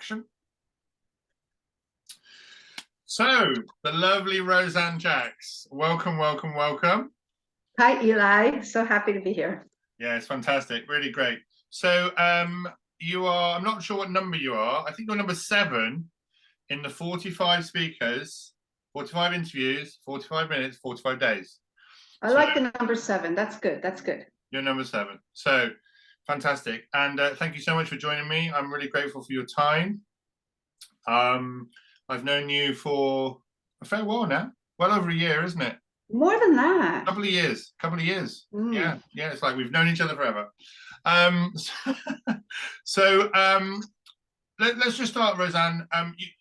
action. So, the lovely Rosanne Jacks. Welcome, welcome, welcome. Hi, Eli. So happy to be here. Yeah, it's fantastic. Really great. So, you are, I'm not sure what number you are. I think you're number 7 in the 45 speakers, 45 interviews, 45 minutes, 45 days. I like the number 7. That's good. That's good. You're number 7. So, fantastic. And thank you so much for joining me. I'm really grateful for your time. I've known you for a fair while now. Well over a year, isn't it? More than that. Couple of years. Mm. Yeah. It's like we've known each other forever. Let's just start, Rosanne.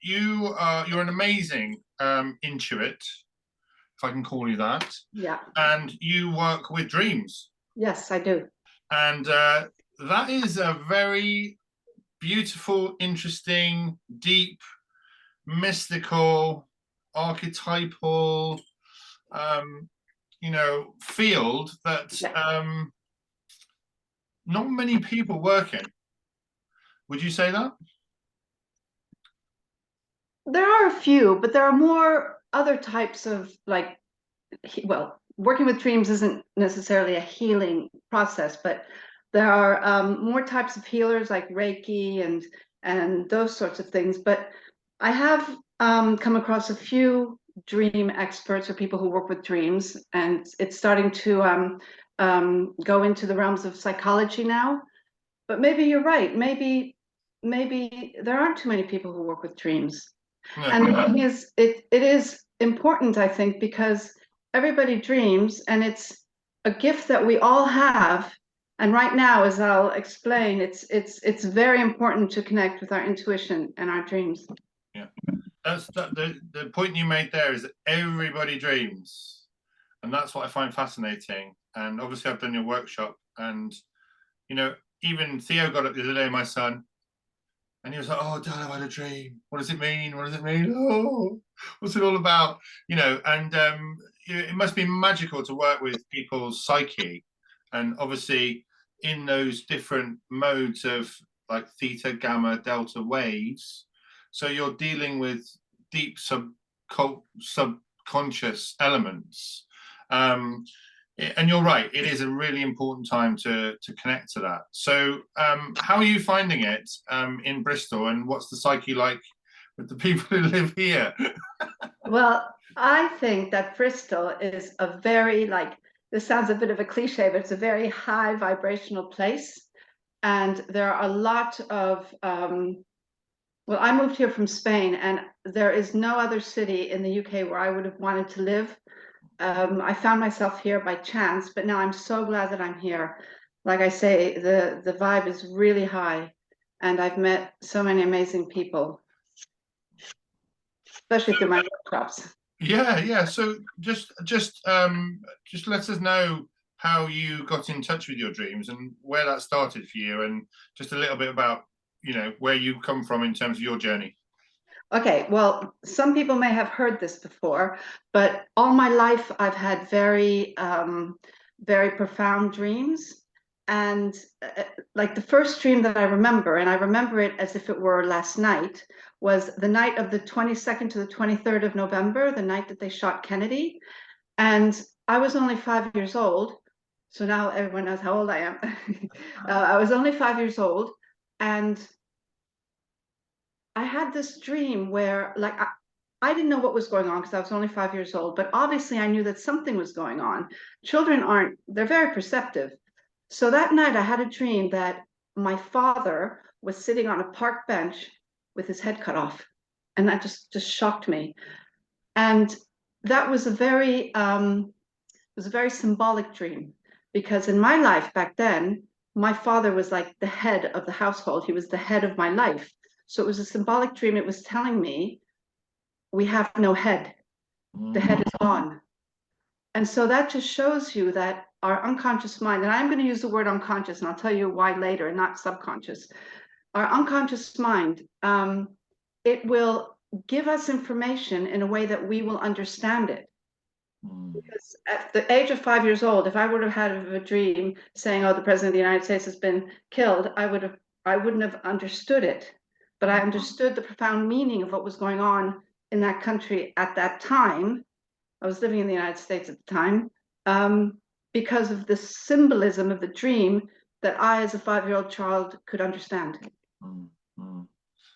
You're an amazing intuit, if I can call you that. Yeah. And you work with dreams. Yes, I do. And that is a very beautiful, interesting, deep, mystical, archetypal, field that not many people work in. Would you say that? There are a few, but there are more other types of working with dreams isn't necessarily a healing process, but there are more types of healers like Reiki and those sorts of things. But I have come across a few dream experts or people who work with dreams, and it's starting to go into the realms of psychology now. But maybe you're right. Maybe there aren't too many people who work with dreams. No. And the thing is, it is important, I think, because everybody dreams, and it's a gift that we all have. And right now, as I'll explain, it's very important to connect with our intuition and our dreams. Yeah, that's the point you made there, is that everybody dreams, and that's what I find fascinating. And obviously, I've done your workshop, and even Theo got up the other day, my son, and he was like, "Oh, Dad, I've had a dream. What does it mean? What does it mean? Oh, what's it all about?" And it must be magical to work with people's psyche, and obviously in those different modes of like theta, gamma, delta waves. So you're dealing with deep subconscious elements. And you're right, it is a really important time to connect to that. So how are you finding it in Bristol, and what's the psyche like with the people who live here? Well, I think that Bristol is a very, this sounds a bit of a cliche, but it's a very high vibrational place. And there are a lot of, I moved here from Spain, and there is no other city in the UK where I would have wanted to live. I found myself here by chance, but now I'm so glad that I'm here. Like I say, the vibe is really high, and I've met so many amazing people, especially through my workshops. Yeah. So just let us know how you got in touch with your dreams and where that started for you, and just a little bit about where you come from in terms of your journey. Okay, well, some people may have heard this before, but all my life I've had very, very profound dreams. And like the first dream that I remember, and I remember it as if it were last night, was the night of the 22nd to the 23rd of November, the night that they shot Kennedy. And I was only 5 years old. So now everyone knows how old I am. I was only 5 years old. And I had this dream where I didn't know what was going on because I was only 5 years old, but obviously I knew that something was going on. Children they're very perceptive. So that night I had a dream that my father was sitting on a park bench with his head cut off. And that just shocked me. And that was a very symbolic dream, because in my life back then, my father was like the head of the household. He was the head of my life. So it was a symbolic dream. It was telling me we have no head. The head is gone. And so that just shows you that our unconscious mind, and I'm going to use the word unconscious, and I'll tell you why later, not subconscious. Our unconscious mind, it will give us information in a way that we will understand it. Because at the age of 5 years old, if I would have had a dream saying, "Oh, the president of the United States has been killed," I wouldn't have understood it. but I understood the profound meaning of what was going on in that country at that time. I was living in the United States at the time, because of the symbolism of the dream that I, as a 5-year-old child, could understand. Mm, mm.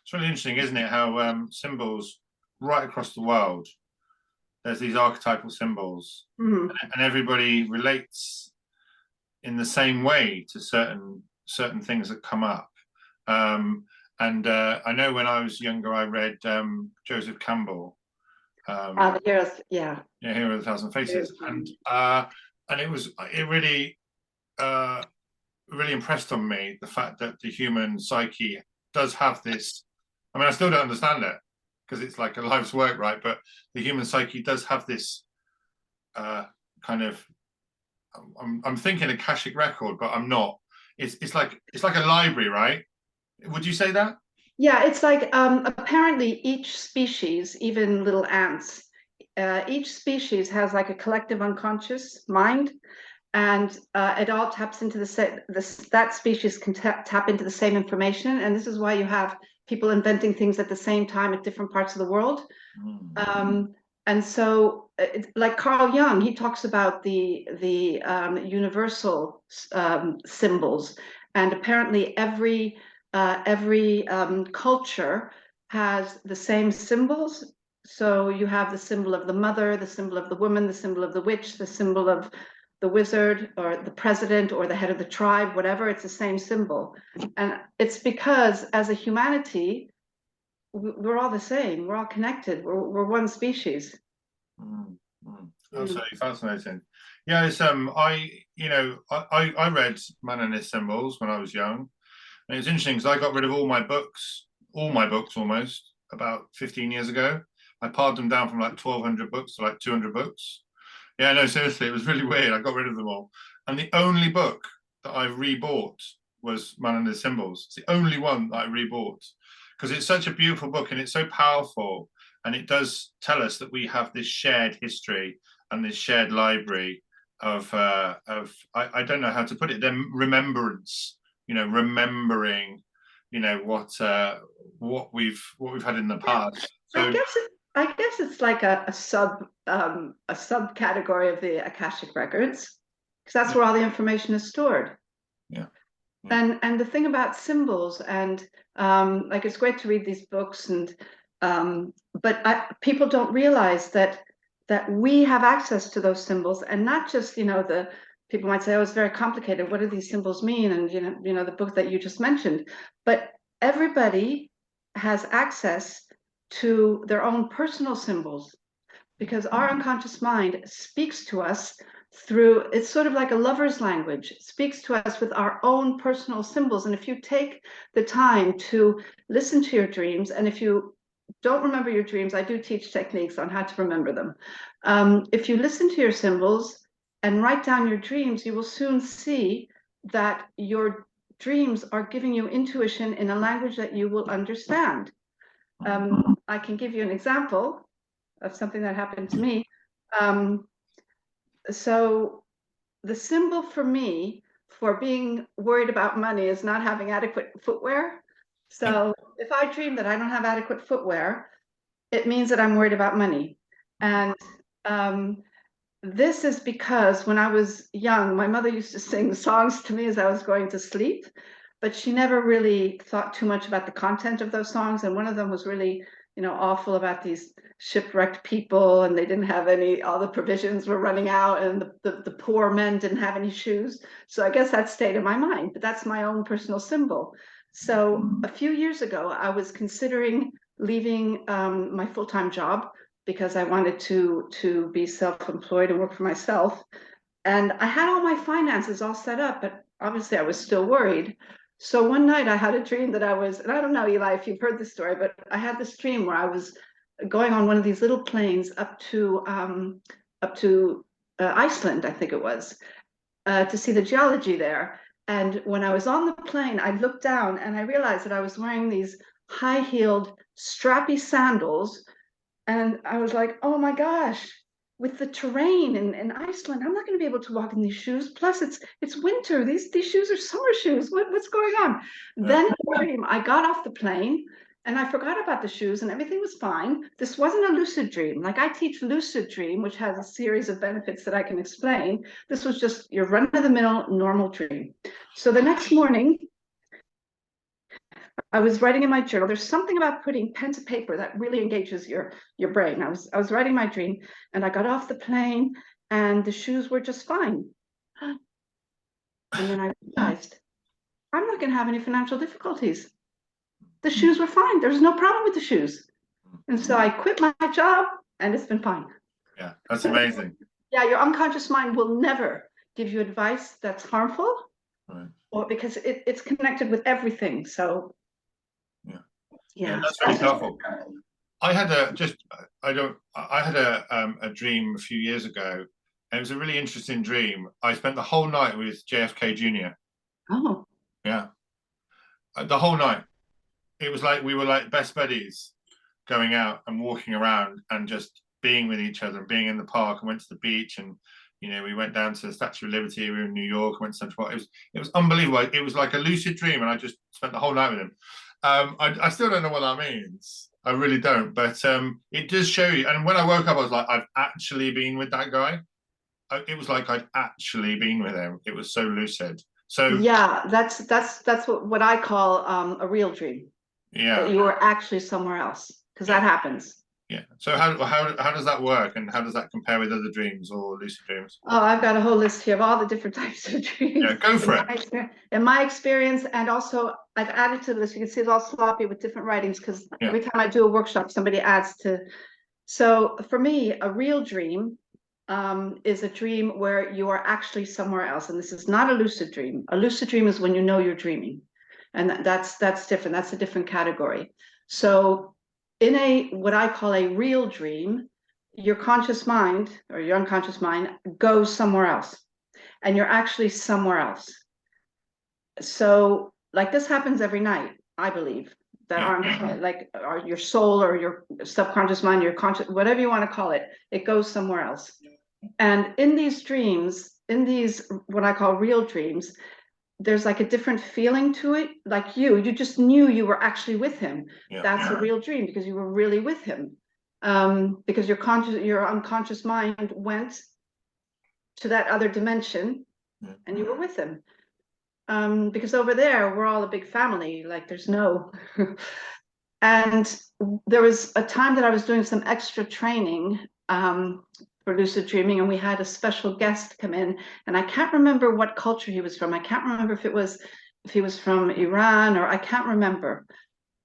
It's really interesting, isn't it, how symbols right across the world, there's these archetypal symbols, Mm-hmm. and everybody relates in the same way to certain things that come up. I know when I was younger, I read Joseph Campbell. The heroes, yeah. Yeah, Hero of a Thousand Faces, and it really really impressed on me the fact that the human psyche does have this. I mean, I still don't understand it because it's like a life's work, right? But the human psyche does have this kind of. I'm thinking Akashic record, but I'm not. It's like a library, right? Would you say that? Yeah, it's like apparently each species, even little ants, each species has like a collective unconscious mind, and it all taps into the same. That species can tap into the same information, and this is why you have people inventing things at the same time at different parts of the world. And so, like Carl Jung, he talks about the universal symbols, and apparently every culture has the same symbols. So you have the symbol of the mother, the symbol of the woman, the symbol of the witch, the symbol of the wizard, or the president, or the head of the tribe, whatever, it's the same symbol. And it's because as a humanity, we're all the same, we're all connected, we're one species. Absolutely fascinating. Yeah, it's I read Man and His Symbols when I was young. And it's interesting because I got rid of all my books almost about 15 years ago. I pared them down from like 1,200 books to like 200 books. Yeah, no, seriously, it was really weird. I got rid of them all. And the only book that I rebought was Man and His Symbols. It's the only one that I rebought because it's such a beautiful book and it's so powerful. And it does tell us that we have this shared history and this shared library of I don't know how to put it, then remembrance, remembering, what we've had in the past. So I guess it's like a subcategory of the Akashic records, because that's where all the information is stored. Yeah. And the thing about symbols, and like, it's great to read these books, and but people don't realize that we have access to those symbols, and not just, the people might say, oh, it's very complicated, what do these symbols mean? And the book that you just mentioned, but everybody has access to their own personal symbols, because our unconscious mind speaks to us through, it's sort of like a lover's language, it speaks to us with our own personal symbols. And if you take the time to listen to your dreams, and if you don't remember your dreams, I do teach techniques on how to remember them. If you listen to your symbols and write down your dreams, you will soon see that your dreams are giving you intuition in a language that you will understand. I can give you an example of something that happened to me. So the symbol for me for being worried about money is not having adequate footwear. So if I dream that I don't have adequate footwear, it means that I'm worried about money. And this is because when I was young, my mother used to sing songs to me as I was going to sleep, but she never really thought too much about the content of those songs. And one of them was really, awful, about these shipwrecked people, and they didn't have all the provisions were running out, and the poor men didn't have any shoes. So I guess that stayed in my mind, but that's my own personal symbol. So a few years ago, I was considering leaving my full-time job because I wanted to be self-employed and work for myself. And I had all my finances all set up, but obviously I was still worried. So one night I had a dream that and I don't know, Eli, if you've heard this story, but I had this dream where I was going on one of these little planes up to Iceland, I think it was, to see the geology there. And when I was on the plane, I looked down and I realized that I was wearing these high-heeled, strappy sandals. And I was like, oh my gosh, with the terrain in Iceland, I'm not going to be able to walk in these shoes. Plus, it's winter. These shoes are summer shoes. What's going on? Then in the dream, I got off the plane and I forgot about the shoes and everything was fine. This wasn't a lucid dream. Like I teach lucid dream, which has a series of benefits that I can explain. This was just your run-of-the-mill normal dream. So the next morning, I was writing in my journal. There's something about putting pen to paper that really engages your brain. I was writing my dream, and I got off the plane, and the shoes were just fine. And then I realized I'm not going to have any financial difficulties. The shoes were fine. There's no problem with the shoes. And so I quit my job, and it's been fine. Yeah, that's amazing. Yeah, your unconscious mind will never give you advice that's harmful, Right. or because it's connected with everything. So yeah, that's really powerful. I had a dream a few years ago, and it was a really interesting dream. I spent the whole night with JFK Jr. Oh. Yeah, the whole night. It was like we were like best buddies, going out and walking around and just being with each other and being in the park, and went to the beach, and we went down to the Statue of Liberty. We were in New York, went to Central Park. It was unbelievable. It was like a lucid dream, and I just spent the whole night with him. I still don't know what that means. I really don't, but it does show you. And when I woke up, I was like, I've actually been with that guy. It was like I'd actually been with him. It was so lucid. So yeah, that's what I call a real dream. Yeah, that you were actually somewhere else, because that happens. Yeah. So how does that work, and how does that compare with other dreams or lucid dreams? Oh, I've got a whole list here of all the different types of dreams. Yeah, go for it. In my experience, and also I've added to the list. You can see it's all sloppy with different writings, because every time I do a workshop, somebody adds to. So for me, a real dream is a dream where you are actually somewhere else, and this is not a lucid dream. A lucid dream is when you know you're dreaming, and that's different. That's a different category. So in what I call a real dream, your conscious mind or your unconscious mind goes somewhere else, and you're actually somewhere else. So like this happens every night, I believe, that aren't like your soul or your subconscious mind, your conscious, whatever you want to call it, it goes somewhere else. And in these dreams, in these what I call real dreams, there's like a different feeling to it. Like you just knew you were actually with him. That's a real dream, because you were really with him. Because your unconscious mind went to that other dimension, and you were with him. Because over there, we're all a big family. Like there's no. And there was a time that I was doing some extra training for lucid dreaming, and we had a special guest come in, and I can't remember what culture he was from. I can't remember if he was from Iran, or I can't remember,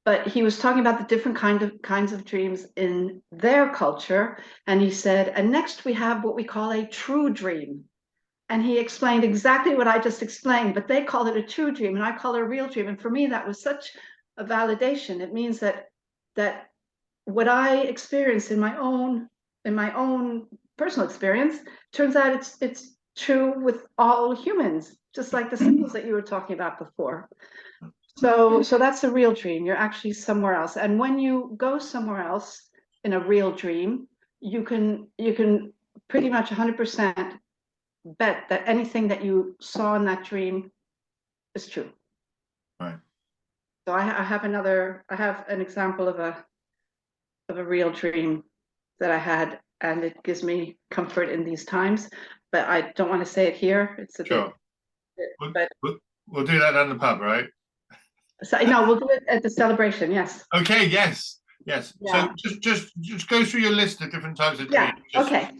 but he was talking about the different kinds of dreams in their culture, and he said, and next we have what we call a true dream. And he explained exactly what I just explained, but they call it a true dream, and I call it a real dream. And for me, that was such a validation. It means that what I experienced in my own personal experience turns out it's true with all humans, just like the symbols that you were talking about before. So that's a real dream. You're actually somewhere else, and when you go somewhere else in a real dream, you can pretty much 100% bet that anything that you saw in that dream is true. Right. So I have an example of a real dream that I had, and it gives me comfort in these times, but I don't want to say it here. It's a sure. But we'll do that in the pub, right? So no, we'll do it at the celebration. Yes. Okay. Yes. Yeah. So just go through your list of different types of dreams. Okay.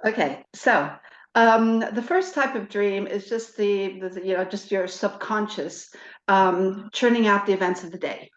Okay. So the first type of dream is just just your subconscious churning out the events of the day.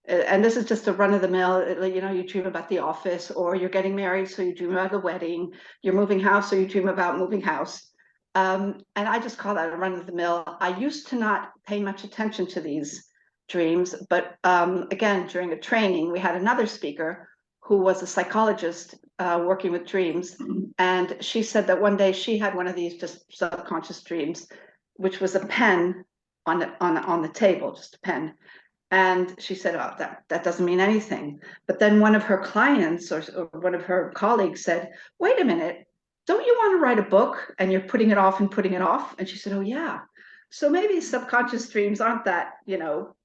And this is just a run of the mill. You dream about the office, or you're getting married, so you dream about the wedding. You're moving house, so you dream about moving house. And I just call that a run of the mill. I used to not pay much attention to these dreams, but again, during a training, we had another speaker who was a psychologist working with dreams, and she said that one day she had one of these just subconscious dreams, which was a pen on the table, just a pen. And she said, oh, that doesn't mean anything. But then one of her clients or one of her colleagues said, wait a minute, don't you want to write a book? And you're putting it off and putting it off. And she said, oh, yeah. So maybe subconscious dreams aren't that,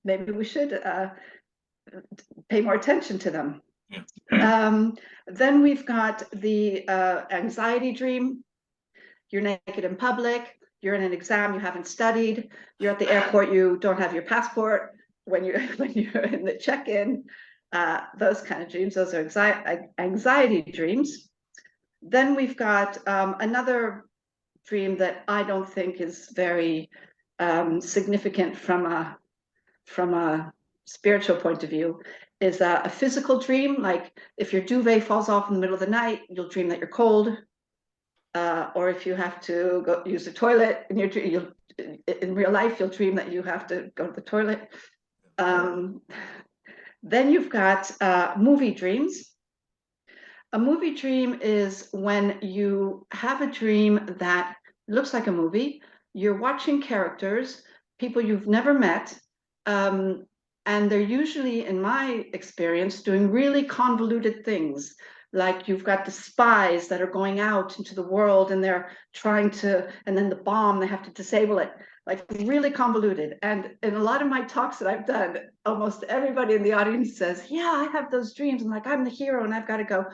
maybe we should pay more attention to them. Yeah. Then we've got the anxiety dream. You're naked in public, you're in an exam you haven't studied, you're at the airport, you don't have your passport when you're in the check-in, those kind of dreams. Those are anxiety dreams. Then we've got another dream that I don't think is very significant from a spiritual point of view, is a physical dream. Like if your duvet falls off in the middle of the night, you'll dream that you're cold. Or if you have to go use the toilet in real life, you'll dream that you have to go to the toilet. Then you've got movie dreams. A movie dream is when you have a dream that looks like a movie. You're watching characters, people you've never met, and they're usually, in my experience, doing really convoluted things. Like you've got the spies that are going out into the world and they're trying to, and then the bomb, they have to disable it, like really convoluted. And in a lot of my talks that I've done, almost everybody in the audience says, yeah, I have those dreams. I'm like, I'm the hero and I've got to go.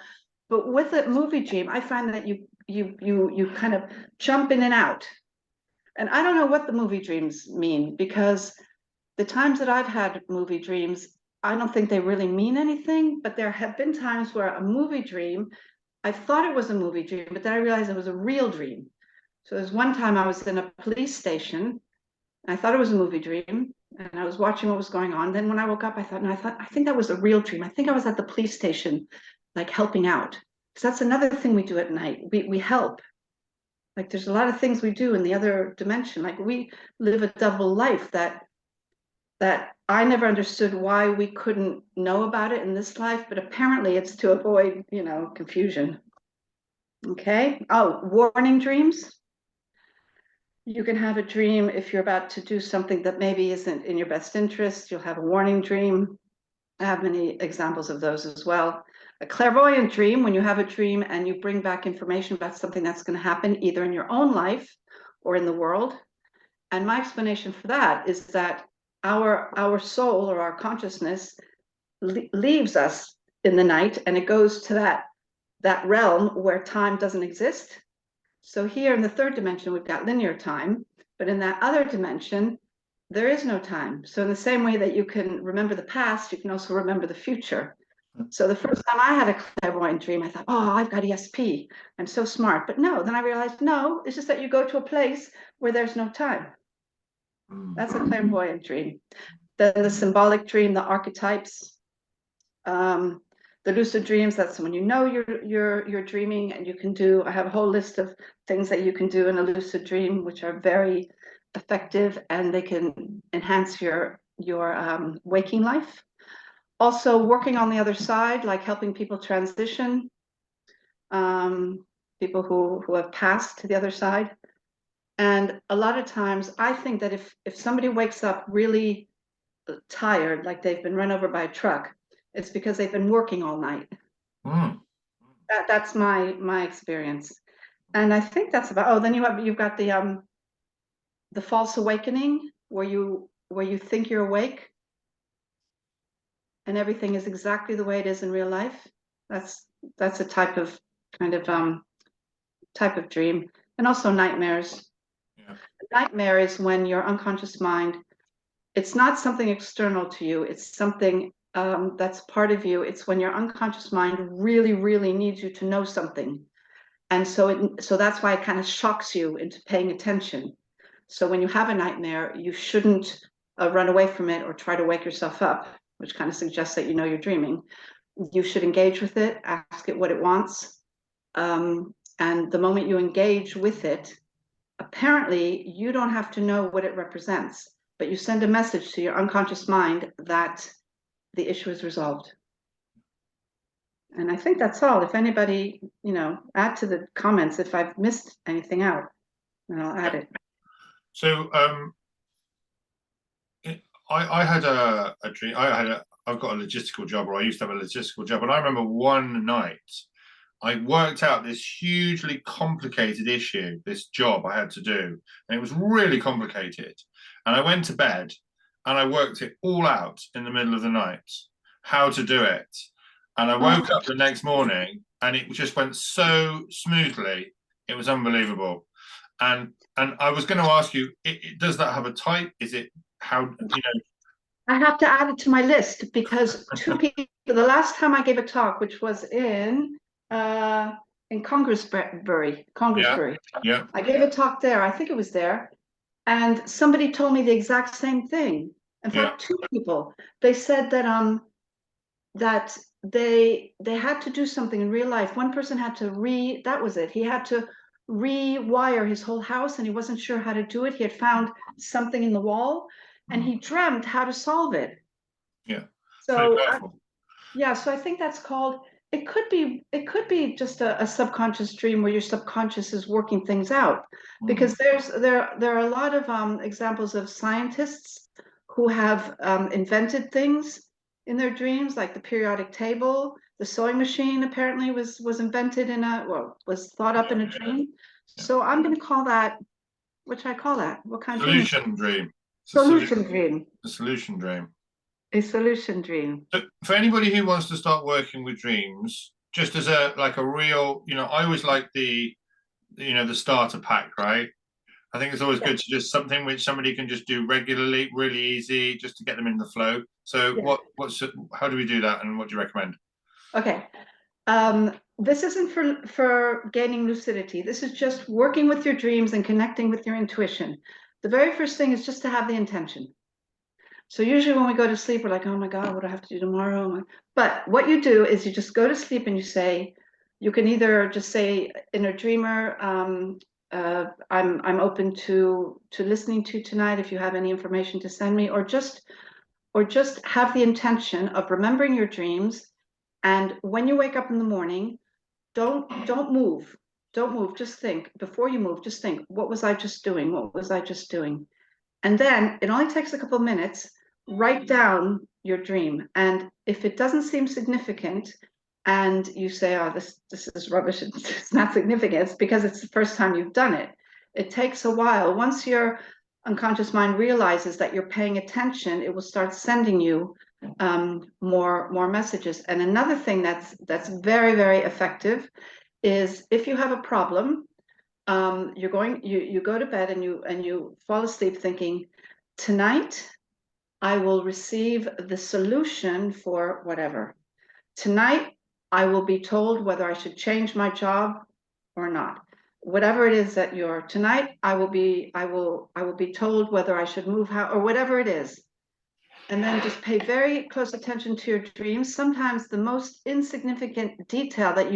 But with a movie dream, I find that you kind of jump in and out. And I don't know what the movie dreams mean, because the times that I've had movie dreams, I don't think they really mean anything, but there have been times where a movie dream, I thought it was a movie dream, but then I realized it was a real dream. So there's one time I was in a police station, and I thought it was a movie dream, and I was watching what was going on. Then when I woke up, I thought, no, I think that was a real dream. I think I was at the police station, like helping out. Because that's another thing we do at night. We help. Like there's a lot of things we do in the other dimension. Like we live a double life that I never understood why we couldn't know about it in this life, but apparently it's to avoid, confusion. Okay. Oh, warning dreams. You can have a dream if you're about to do something that maybe isn't in your best interest. You'll have a warning dream. I have many examples of those as well. A clairvoyant dream, when you have a dream and you bring back information about something that's going to happen either in your own life or in the world. And my explanation for that is that our soul or our consciousness leaves us in the night and it goes to that realm where time doesn't exist. So here in the third dimension, we've got linear time, but in that other dimension, there is no time. So in the same way that you can remember the past, you can also remember the future. So the first time I had a clairvoyant dream, I thought, oh, I've got ESP. I'm so smart. But no, then I realized, no, it's just that you go to a place where there's no time. That's a clairvoyant dream. Then the symbolic dream, the archetypes, the lucid dreams, that's when you're dreaming, and you can do, I have a whole list of things that you can do in a lucid dream, which are very effective, and they can enhance your waking life. Also working on the other side, like helping people transition, people who have passed to the other side. And a lot of times I think that if somebody wakes up really tired, like they've been run over by a truck, it's because they've been working all night. That's my experience. And I think that's about, oh, then you've got the false awakening, where you think you're awake and everything is exactly the way it is in real life. That's a type of dream. And also nightmares. Yeah. Nightmare is when your unconscious mind, it's not something external to you, it's something that's part of you. It's when your unconscious mind really, really needs you to know something. And so that's why it kind of shocks you into paying attention. So when you have a nightmare, you shouldn't run away from it or try to wake yourself up, which kind of suggests that you're dreaming. You should engage with it, ask it what it wants. And the moment you engage with it, apparently you don't have to know what it represents, but you send a message to your unconscious mind that the issue is resolved. And I think that's all. If anybody, add to the comments if I've missed anything out, and I'll add it. So I had a dream. I've got a logistical job, or I used to have a logistical job, and I remember one night I worked out this hugely complicated issue, this job I had to do, and it was really complicated. And I went to bed and I worked it all out in the middle of the night. how to do it. And I woke up the next morning and it just went so smoothly. It was unbelievable. And I was going to ask you, does that have a type? Is it how, I have to add it to my list because two people, the last time I gave a talk, which was in Congressbury, Yeah. I gave a talk there. I think it was there. And somebody told me the exact same thing. In fact, two people, they said that they had to do something in real life. One person had to that was it. He had to rewire his whole house and he wasn't sure how to do it. He had found something in the wall and he dreamt how to solve it. Yeah. So yeah, so I think that's called, it could be just a subconscious dream where your subconscious is working things out. Because there are a lot of examples of scientists who have invented things in their dreams, like the periodic table. The sewing machine apparently was invented was thought up in a dream. So I'm going to call that, what should I call that? What kind of solution dream? Solution dream. A solution dream. A solution dream. So for anybody who wants to start working with dreams, just as a real, I always like the starter pack, right? I think it's always good to just something which somebody can just do regularly, really easy, just to get them in the flow. So how do we do that, and what do you recommend? Okay. This isn't for gaining lucidity. This is just working with your dreams and connecting with your intuition. The very first thing is just to have the intention. So usually when we go to sleep, we're like, oh my God, what do I have to do tomorrow? But what you do is you just go to sleep and you can either just say inner dreamer, I'm open to listening to tonight if you have any information to send me, or just have the intention of remembering your dreams. And when you wake up in the morning, don't move. Don't move. Just think. Before you move, just think, what was I just doing? What was I just doing? And then it only takes a couple of minutes. Write down your dream. And if it doesn't seem significant and you say, oh, this is rubbish, it's not significant, it's because it's the first time you've done it. It takes a while. Once your unconscious mind realizes that you're paying attention, it will start sending you more messages. And another thing that's very, very effective is if you have a problem, you go to bed and you fall asleep thinking, tonight I will receive the solution for whatever. Tonight I will be told whether I should change my job or not. Whatever it is that tonight I will be told whether I should move house or whatever it is. And then just pay very close attention to your dreams. Sometimes the most insignificant detail that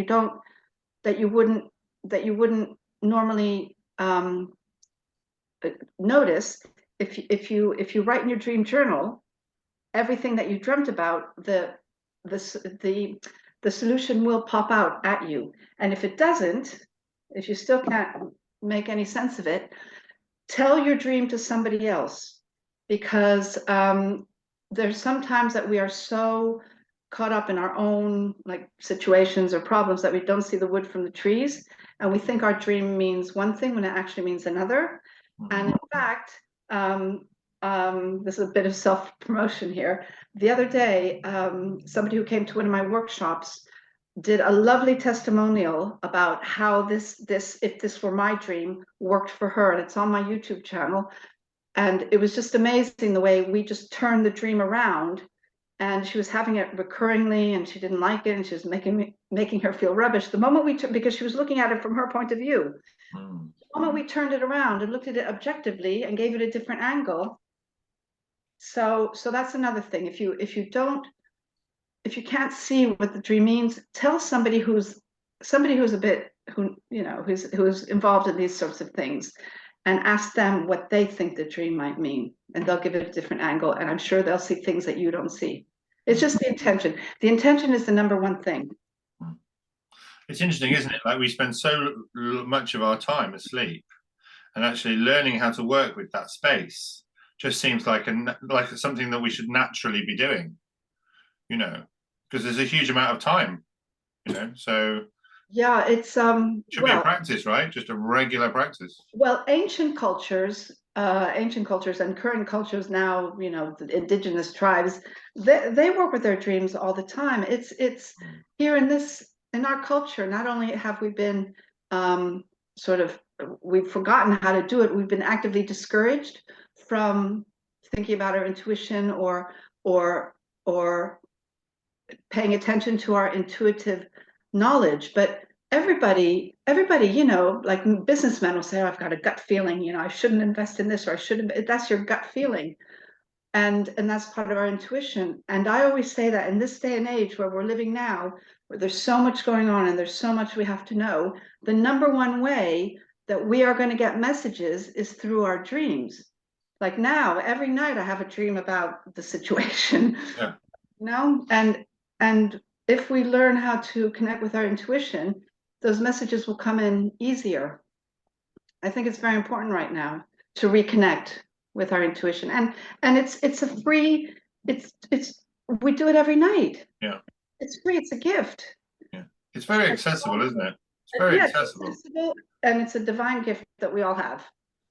you wouldn't normally notice, if you write in your dream journal everything that you dreamt about, the solution will pop out at you. And if it doesn't, if you still can't make any sense of it, tell your dream to somebody else, because there's sometimes that we are so caught up in our own situations or problems that we don't see the wood from the trees, and we think our dream means one thing when it actually means another. And in fact, this is a bit of self-promotion here. The other day, somebody who came to one of my workshops did a lovely testimonial about how this if this were my dream, worked for her, and it's on my YouTube channel. And it was just amazing the way we just turned the dream around. And she was having it recurringly, and she didn't like it, and she was making her feel rubbish. The moment because she was looking at it from her point of view. The moment we turned it around and looked at it objectively and gave it a different angle. So that's another thing. If you can't see what the dream means, tell somebody who's a bit who's involved in these sorts of things, and ask them what they think the dream might mean, and they'll give it a different angle, and I'm sure they'll see things that you don't see. It's just the intention. The intention is the number one thing. It's interesting, isn't it? Like, we spend so much of our time asleep, and actually learning how to work with that space just seems like something that we should naturally be doing, because there's a huge amount of time, so yeah, it's should be a practice, right? Just a regular practice. Well, ancient cultures ancient cultures and current cultures now, you know, the indigenous tribes, they work with their dreams all the time. It's here in our culture, not only have we been sort of, we've forgotten how to do it, we've been actively discouraged from thinking about our intuition or paying attention to our intuitive knowledge. But everybody, you know, like businessmen will say, oh, I've got a gut feeling, you know, I shouldn't invest in this, or I shouldn't. That's your gut feeling. And that's part of our intuition. And I always say that in this day and age where we're living now, where there's so much going on and there's so much we have to know, the number one way that we are going to get messages is through our dreams. Like now, every night I have a dream about the situation. Yeah. You know, and if we learn how to connect with our intuition, those messages will come in easier. I think it's very important right now to reconnect with our intuition. And it's a free, it's we do it every night. Yeah. It's free, it's a gift. Yeah. It's very accessible, isn't it? It's very accessible. It's accessible, and it's a divine gift that we all have.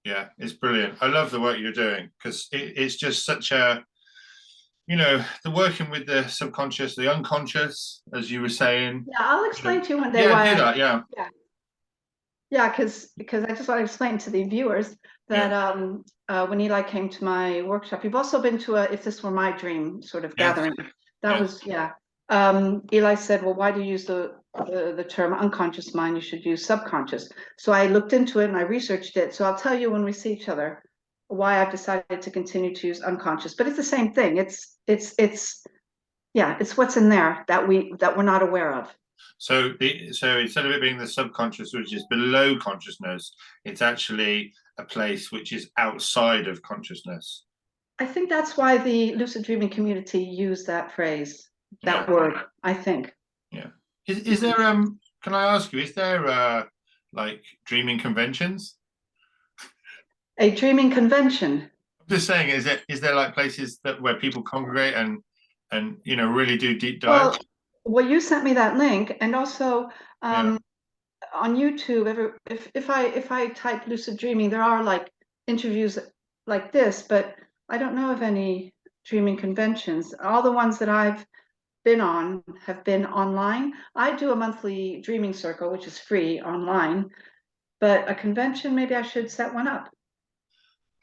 Yeah, it's brilliant. I love the work you're doing because it's just such a, you know, the working with the subconscious, the unconscious, as you were saying. Yeah, I'll explain to you one day Yeah, why. do that. Yeah. Yeah, because I just want to explain to the viewers that when Eli came to my workshop, you've also been to a If This Were My Dream sort of gathering. That was, Eli said, well, why do you use the term unconscious mind? You should use subconscious. So I looked into it and I researched it. So I'll tell you when we see each other why I've decided to continue to use unconscious. But it's the same thing. It's what's in there that we're not aware of. So instead of it being the subconscious, which is below consciousness, it's actually a place which is outside of consciousness. I think that's why the lucid dreaming community used that phrase, that word, I think. Yeah. Is there can I ask you, is there like dreaming conventions? A dreaming convention. I'm just saying, is there like places where people congregate and you know really do deep dives? Well, you sent me that link, and also on YouTube. If I type lucid dreaming, there are like interviews like this, but I don't know of any dreaming conventions. All the ones that I've been on have been online. I do a monthly dreaming circle, which is free online, but a convention, maybe I should set one up.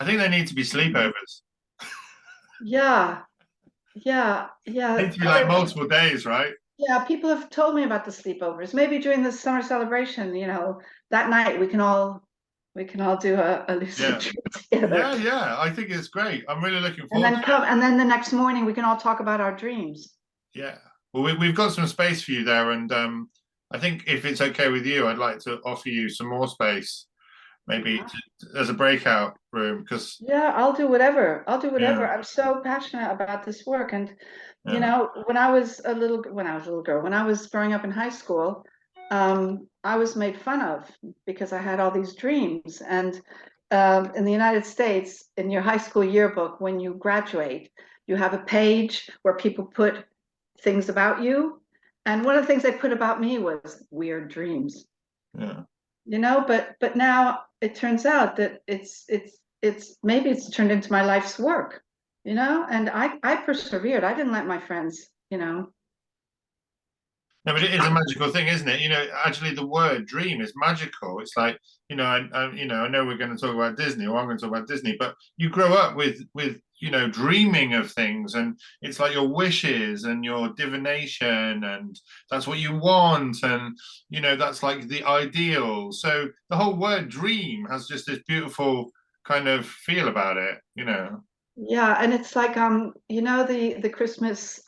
I think they need to be sleepovers. Yeah. They need to be like multiple days, right? Yeah, people have told me about the sleepovers. Maybe during the summer celebration, you know, that night we can all do a lucid dream together. Yeah. I think it's great. I'm really looking forward. And then the next morning we can all talk about our dreams. Yeah. Well, we've got some space for you there, and I think if it's okay with you, I'd like to offer you some more space, maybe as a breakout room. Because I'll do whatever. I'm so passionate about this work, and you know, when I was a little girl, when I was growing up in high school, I was made fun of because I had all these dreams. And in the United States, in your high school yearbook, when you graduate, you have a page where people put things about you. And one of the things they put about me was weird dreams. Yeah. You know, but now it turns out that it's maybe it's turned into my life's work, you know, and I persevered. I didn't let my friends, you know. No, but it is a magical thing, isn't it? You know, actually, the word dream is magical. It's like, you know, I know we're going to talk about Disney, or I'm going to talk about Disney, but you grow up with you know, dreaming of things, and it's like your wishes and your divination, and that's what you want, and you know, that's like the ideal. So the whole word dream has just this beautiful kind of feel about it, you know. Yeah, and it's like you know, the Christmas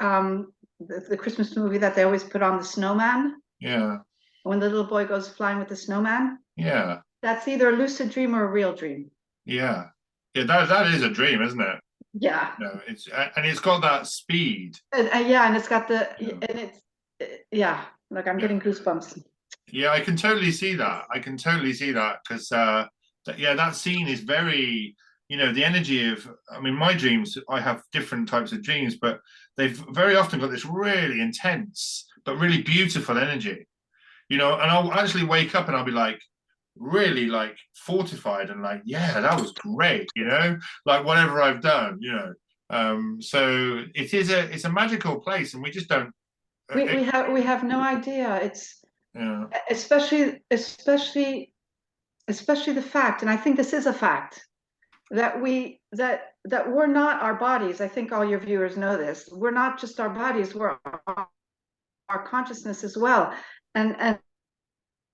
the Christmas movie that they always put on, the snowman. Yeah. When the little boy goes flying with the snowman. Yeah. That's either a lucid dream or a real dream. Yeah. Yeah, that is a dream, isn't it? Yeah. No, it's got that speed. And it's got the and it's like I'm getting goosebumps. Yeah, I can totally see that. Because that scene is very, you know, the energy of, I mean, my dreams, I have different types of dreams, but they've very often got this really intense but really beautiful energy, you know, and I'll actually wake up and I'll be like, really like fortified and like, yeah, that was great, you know, like whatever I've done, you know. So it's a magical place, and we just don't. We have no idea. It's Yeah, especially the fact, and I think this is a fact, that we're not our bodies. I think all your viewers know this. We're not just our bodies, we're our consciousness as well. And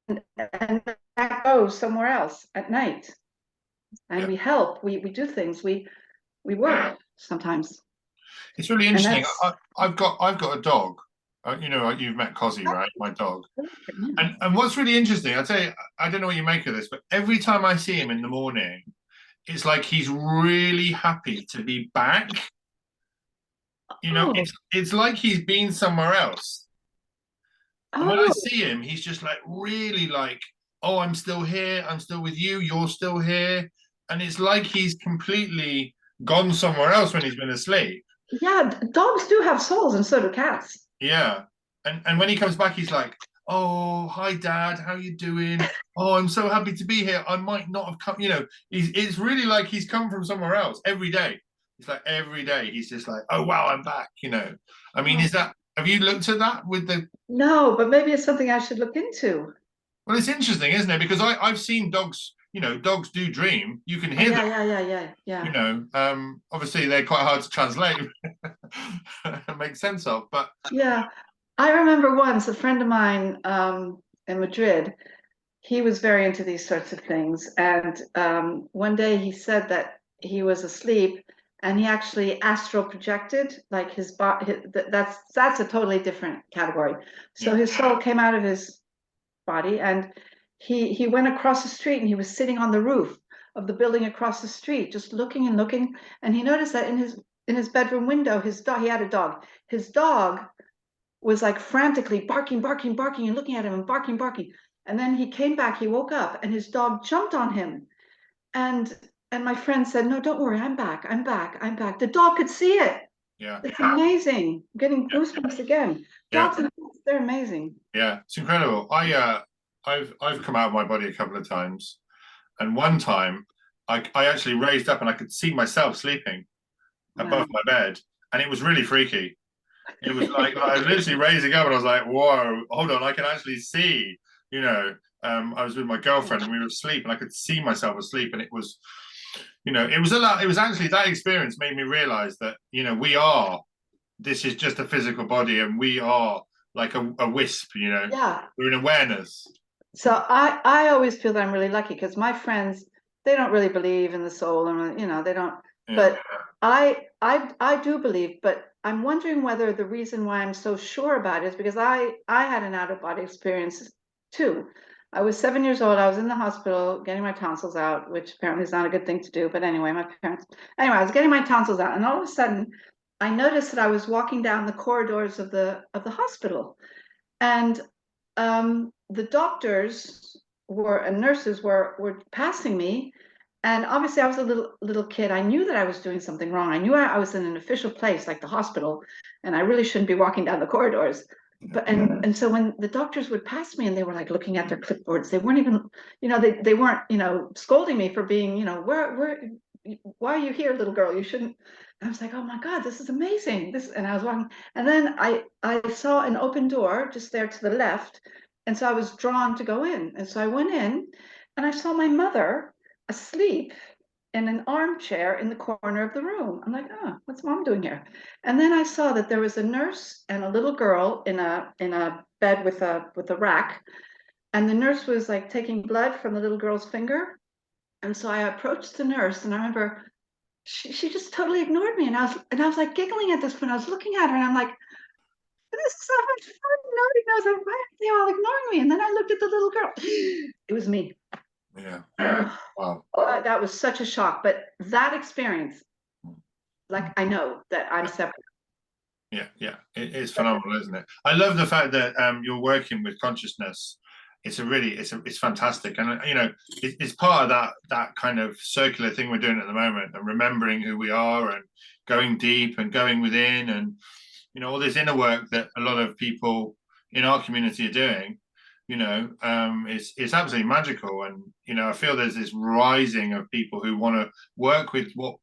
and that goes somewhere else at night. And yeah. we help, we do things, we work sometimes. It's really And interesting. that's I've got a dog. You know, you've met Cozzy, right? My dog. And what's really interesting, I'll tell you, I don't know what you make of this, but every time I see him in the morning, it's like he's really happy to be back. You know, oh, it's like he's been somewhere else. And when I oh, see him, he's just like really like, oh, I'm still here. I'm still with you. You're still here. And it's like he's completely gone somewhere else when he's been asleep. yeah, dogs do have souls, and so do cats. Yeah. And when he comes back, he's like, oh, hi, Dad. How you doing? Oh, I'm so happy to be here. I might not have come. You know, it's really like he's come from somewhere else every day. It's like every day he's just like, oh, wow, I'm back. You know, I mean, Oh, have you looked at that with the no, but maybe it's something I should look into. Well, it's interesting, isn't it? Because I've seen dogs, you know, dogs do dream. You can Oh, hear them, yeah, yeah, yeah, yeah, you yeah, know. Obviously they're quite hard to translate and make sense of. But yeah. I remember once a friend of mine in Madrid, he was very into these sorts of things. And one day he said that he was asleep and he actually astral projected, like his body. That's a totally different category. So yeah, his soul came out of his body, and he went across the street, and he was sitting on the roof of the building across the street, just looking and looking. And he noticed that in his bedroom window, his dog. He had a dog. His dog was like frantically barking, barking, barking, and looking at him and barking, barking. And then he came back, he woke up, and his dog jumped on him. And and my friend said, "No, don't worry, I'm back, I'm back, I'm back." The dog could see it. yeah, It's amazing. I'm getting goosebumps again. yeah, Dogs and cats, they're amazing. yeah. It's incredible. I've come out of my body a couple of times, and one time I actually raised up and I could see myself sleeping above Wow. my bed, and it was really freaky. It was like I was literally raising up and I was like, whoa, hold on, I can actually see, you know. I was with my girlfriend and we were asleep and I could see myself asleep, and it was, you know, it was a lot. It was actually that experience made me realize that, you know, this is just a physical body and we are like a wisp, you know, Yeah. we're in awareness. So I always feel that I'm really lucky because my friends, they don't really believe in the soul, and they don't. Yeah, But I do believe. But I'm wondering whether the reason why I'm so sure about it is because I had an out of body experience too. I was 7 years old. I was in the hospital getting my tonsils out, which apparently is not a good thing to do. But anyway, my parents. Anyway, I was getting my tonsils out, and all of a sudden, I noticed that I was walking down the corridors of the hospital, and the doctors were and nurses were passing me, and obviously I was a little kid. I knew that I was doing something wrong. I knew I was in an official place like the hospital, and I really shouldn't be walking down the corridors. But and so when the doctors would pass me and they were like looking at their clipboards, they weren't even, they weren't, scolding me for being, where why are you here, little girl? You shouldn't. I was like, oh my God, this is amazing. And I was walking, and then I saw an open door just there to the left, and so I was drawn to go in. And so I went in, and I saw my mother asleep in an armchair in the corner of the room. I'm like, oh, what's mom doing here? And then I saw that there was a nurse and a little girl in a bed with a rack, and the nurse was like taking blood from the little girl's finger. And so I approached the nurse, and I remember she just totally ignored me, and I was like giggling at this point. I was looking at her, and I'm like, this is so much fun. Nobody knows why are they all ignoring me? And then I looked at the little girl. It was me. yeah, Oh, wow. that was such a shock. But that experience, like, I know that I'm separate. Yeah, yeah, it's phenomenal, isn't it? I love the fact that you're working with consciousness. It's fantastic, and you know, it's part of that kind of circular thing we're doing at the moment, and remembering who we are, and going deep, and going within, and you know, all this inner work that a lot of people in our community are doing. you know, it's absolutely magical. And, you know, I feel there's this rising of people who want to work with what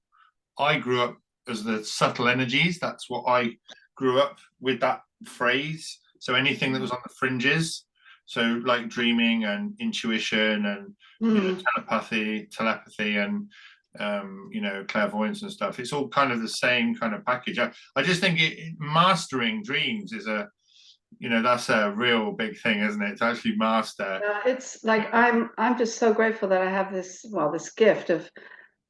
I grew up as the subtle energies. That's what I grew up with, that phrase. So anything that was on the fringes, so like dreaming and intuition and you know, telepathy and you know, clairvoyance and stuff. It's all kind of the same kind of package. I just think mastering dreams is a, you know, that's a real big thing, isn't it? To actually master. It's like I'm just so grateful that I have this, well, this gift of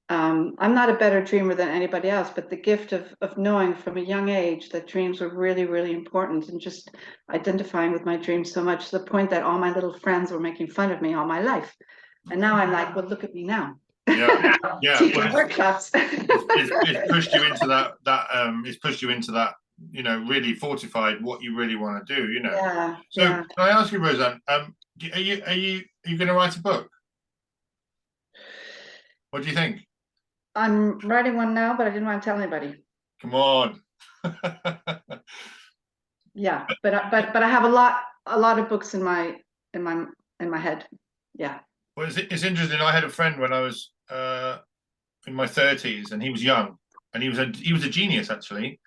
I'm not a better dreamer than anybody else, but the gift of knowing from a young age that dreams are really, really important, and just identifying with my dreams so much to the point that all my little friends were making fun of me all my life. And now I'm like, well, look at me now. Yeah, yeah. Teaching Well, workshops. it's pushed you into it's pushed you into that, you know, really fortified what you really want to do, you know. Yeah, So yeah. can I ask you, Rosanne, are you going to write a book? What do you think? I'm writing one now, but I didn't want to tell anybody. Come on. Yeah, but I have a lot of books in my in my in my head. Yeah. Well, it's interesting. I had a friend when I was in my 30s, and he was young, and he was a genius actually.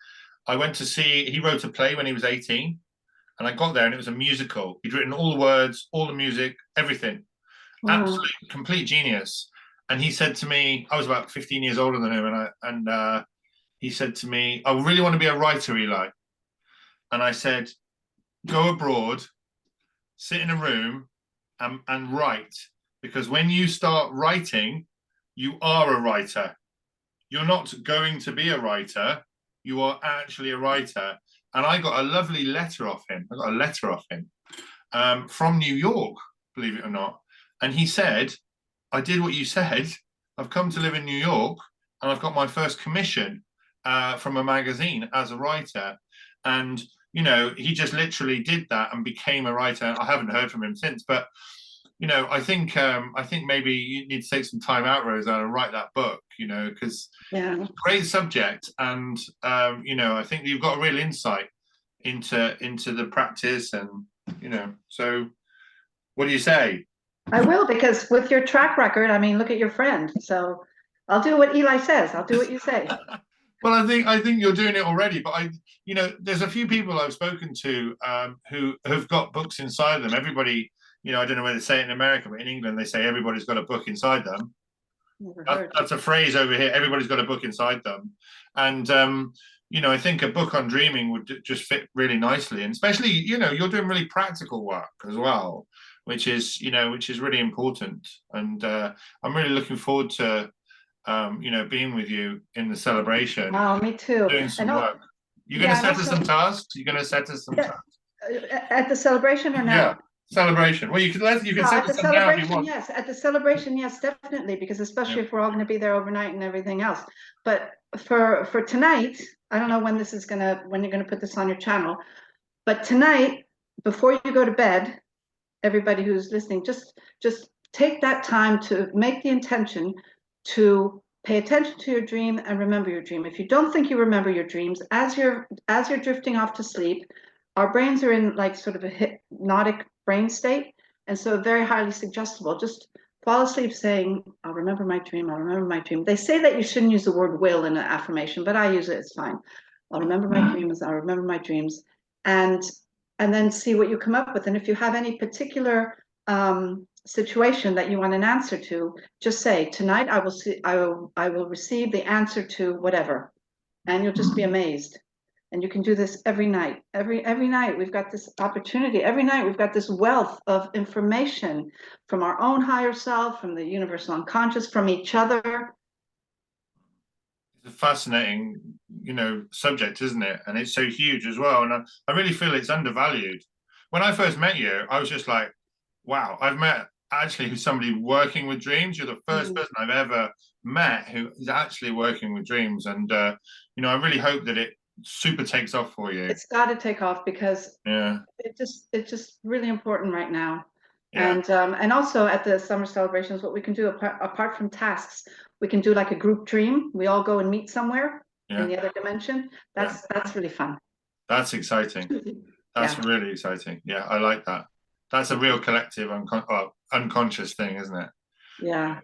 I went to see. He wrote a play when he was 18, and I got there, and it was a musical. He'd written all the words, all the music, everything. Wow. Absolute, complete genius. And he said to me, I was about 15 years older than him, and he said to me, "I really want to be a writer, Eli." And I said, "Go abroad, sit in a room, and write, because when you start writing, you are a writer. You're not going to be a writer. You are actually a writer." And I got a lovely letter off him. I got a letter off him from New York, believe it or not. And he said, "I did what you said. I've come to live in New York, and I've got my first commission from a magazine as a writer." And, you know, he just literally did that and became a writer. I haven't heard from him since, but, you know, I think maybe you need to take some time out, Rosanne, and write that book, you know, because Yeah. great subject. And, you know, I think you've got a real insight into the practice, and, you know, so what do you say? I will, because with your track record, I mean, look at your friend. So I'll do what Eli says. I'll do what you say. Well, I think you're doing it already, but you know, there's a few people I've spoken to who have got books inside them. Everybody, you know, I don't know where they say it in America, but in England they say everybody's got a book inside them. Never heard. That's a phrase over here. Everybody's got a book inside them, and you know, I think a book on dreaming would just fit really nicely, and especially, you know, you're doing really practical work as well, which is, you know, which is really important, and I'm really looking forward to you know, being with you in the celebration, Oh, me too. doing some And work. You're going to set us some tasks. You're going to set us some tasks. at the celebration or now? Yeah, celebration. Well, you can set At the us some now if you celebration, want. yes. At the celebration, yes, definitely, because especially if we're all going to be there overnight and everything else. But for tonight, I don't know when you're gonna put this on your channel, but tonight, before you go to bed, everybody who's listening, just take that time to make the intention to pay attention to your dream and remember your dream. If you don't think you remember your dreams, as you're drifting off to sleep, our brains are in like sort of a hypnotic brain state, and so very highly suggestible. Just fall asleep saying, "I'll remember my dream, I'll remember my dream." They say that you shouldn't use the word will in an affirmation, but I use it, it's fine. I'll remember my dreams, I'll remember my dreams. And then see what you come up with. And if you have any particular situation that you want an answer to, just say, "Tonight I will receive the answer to whatever," and you'll just be amazed. And you can do this every night. Every night we've got this opportunity. Every night we've got this wealth of information from our own higher self, from the universal unconscious, from each other. It's a fascinating, you know, subject, isn't it? And it's so huge as well. And I really feel it's undervalued. When I first met you, I was just like, wow, I've met actually somebody working with dreams. You're the first person I've ever met who is actually working with dreams. And, you know, I really hope that it super takes off for you. It's got to take off, because it's just really important right now. Yeah. And also at the summer celebrations, what we can do apart from tasks, we can do like a group dream. We all go and meet somewhere in the other dimension. That's really fun. That's exciting. That's really exciting. Yeah, I like that. That's a real collective unconscious thing, isn't it? Yeah.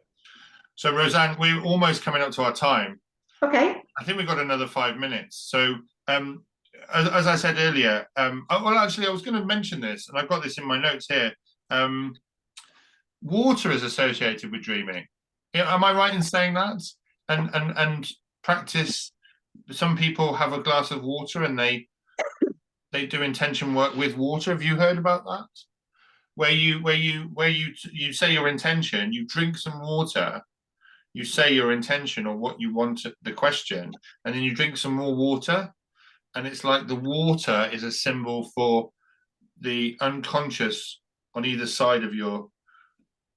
So Rosanne, we're almost coming up to our time. Okay. I think we've got another 5 minutes. So as I said earlier, well, actually, I was going to mention this, and I've got this in my notes here. Water is associated with dreaming. Yeah, am I right in saying that? And practice. Some people have a glass of water and they do intention work with water. Have you heard about that? Where you say your intention, you drink some water, you say your intention or what you want the question, and then you drink some more water, and it's like the water is a symbol for the unconscious on either side of your.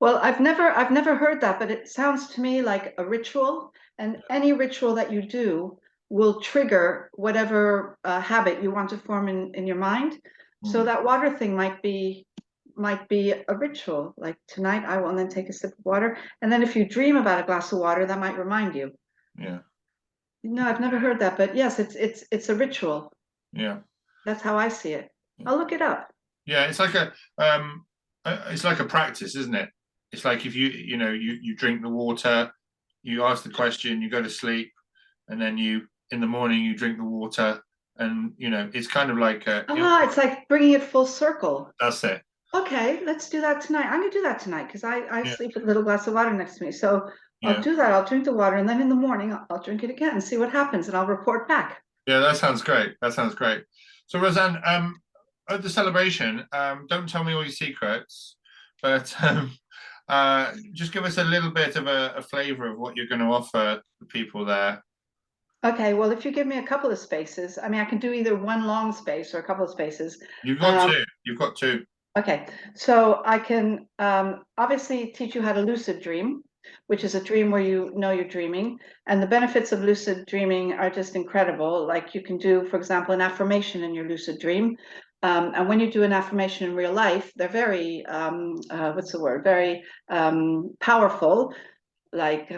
Well, I've never heard that, but it sounds to me like a ritual, and any ritual that you do will trigger whatever habit you want to form in your mind. So that water thing might be a ritual. Like tonight, I will then take a sip of water, and then if you dream about a glass of water, that might remind you. Yeah. No, I've never heard that, but yes, it's a ritual. Yeah. That's how I see it. I'll look it up. Yeah, it's like a practice, isn't it? It's like if you drink the water, you ask the question, you go to sleep, and then in the morning you drink the water, and it's kind of like It's like bringing it full circle. that's it. Okay, let's do that tonight. I'm gonna do that tonight because I Yeah. sleep with a little glass of water next to me. So I'll Yeah. do that. I'll drink the water, and then in the morning I'll drink it again and see what happens, and I'll report back. Yeah, that sounds great. That sounds great. So Rosanne, at the celebration, don't tell me all your secrets, but just give us a little bit of a flavor of what you're going to offer the people there. Okay, well, if you give me a couple of spaces, I mean, I can do either one long space or a couple of spaces. You've got two. You've got two. Okay, so I can obviously teach you how to lucid dream, which is a dream where you know you're dreaming. And the benefits of lucid dreaming are just incredible. Like you can do, for example, an affirmation in your lucid dream. And when you do an affirmation in real life, they're very, what's the word? Very powerful. Like,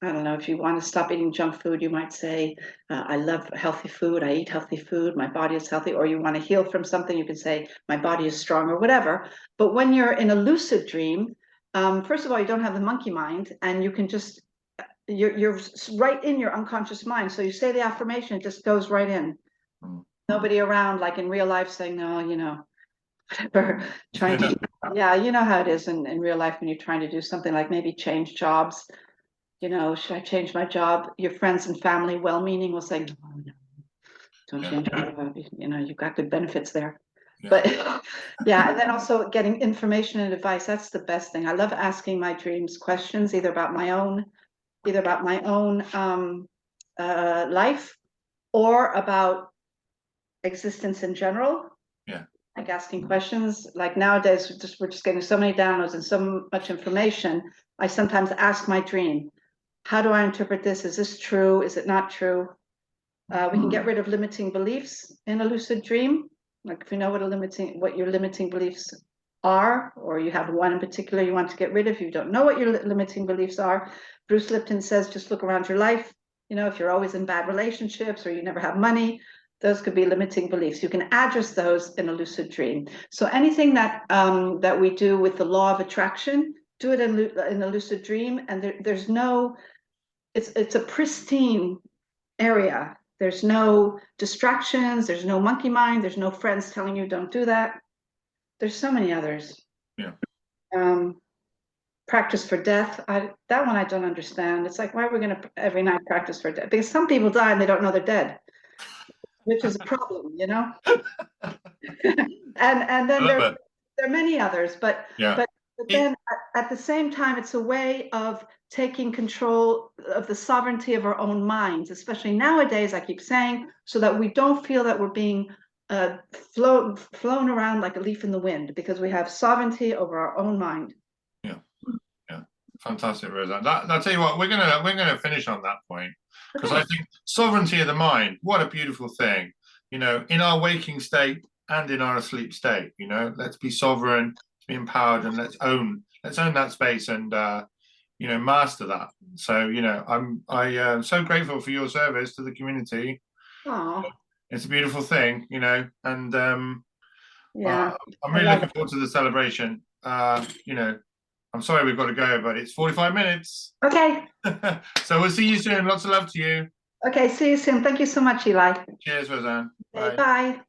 I don't know, if you want to stop eating junk food, you might say, I love healthy food, I eat healthy food, my body is healthy, or you want to heal from something, you can say, my body is strong, or whatever. But when you're in a lucid dream, first of all, you don't have the monkey mind, and you can just, you're right in your unconscious mind. So you say the affirmation, it just goes right in. Nobody around, like in real life, saying, no, whatever, trying to, yeah, you know how it is in real life when you're trying to do something like maybe change jobs. Should I change my job? Your friends and family, well-meaning, will say, no, don't change your job. You've got good benefits there. Yeah. But yeah, and then also getting information and advice. That's the best thing. I love asking my dreams questions, either about my own life or about existence in general. Yeah. Like asking questions. Like nowadays, we're just getting so many downloads and so much information. I sometimes ask my dream, how do I interpret this? Is this true? Is it not true? We can get rid of limiting beliefs in a lucid dream. Like if you know what your limiting beliefs are, or you have one in particular you want to get rid of, you don't know what your limiting beliefs are. Bruce Lipton says, just look around your life. If you're always in bad relationships or you never have money, those could be limiting beliefs. You can address those in a lucid dream. So anything that we do with the law of attraction, do it in a lucid dream, and there's no. It's a pristine area. There's no distractions. There's no monkey mind. There's no friends telling you don't do that. There's so many others. Yeah. Practice for death. That one I don't understand. It's like, why are we going to every night practice for death? Because some people die and they don't know they're dead, which is a problem, and then there are many others, but then at the same time, it's a way of taking control of the sovereignty of our own minds, especially nowadays, I keep saying, so that we don't feel that we're being flown around like a leaf in the wind, because we have sovereignty over our own mind. Yeah, fantastic, Rosanne. I'll tell you what, we're gonna finish on that point, because I think sovereignty of the mind, what a beautiful thing, in our waking state and in our asleep state. Let's be sovereign, be empowered, and let's own that space and master that. So I am so grateful for your service to the community. Aww. It's a beautiful thing, and Yeah. I'm I really love looking forward to the celebration. You know, I'm sorry we've got to go, but it's 45 minutes. Okay. So we'll see you soon. Lots of love to you. Okay. See you soon. Thank you so much, Eli. Cheers, Rosanne. Okay, Bye. bye.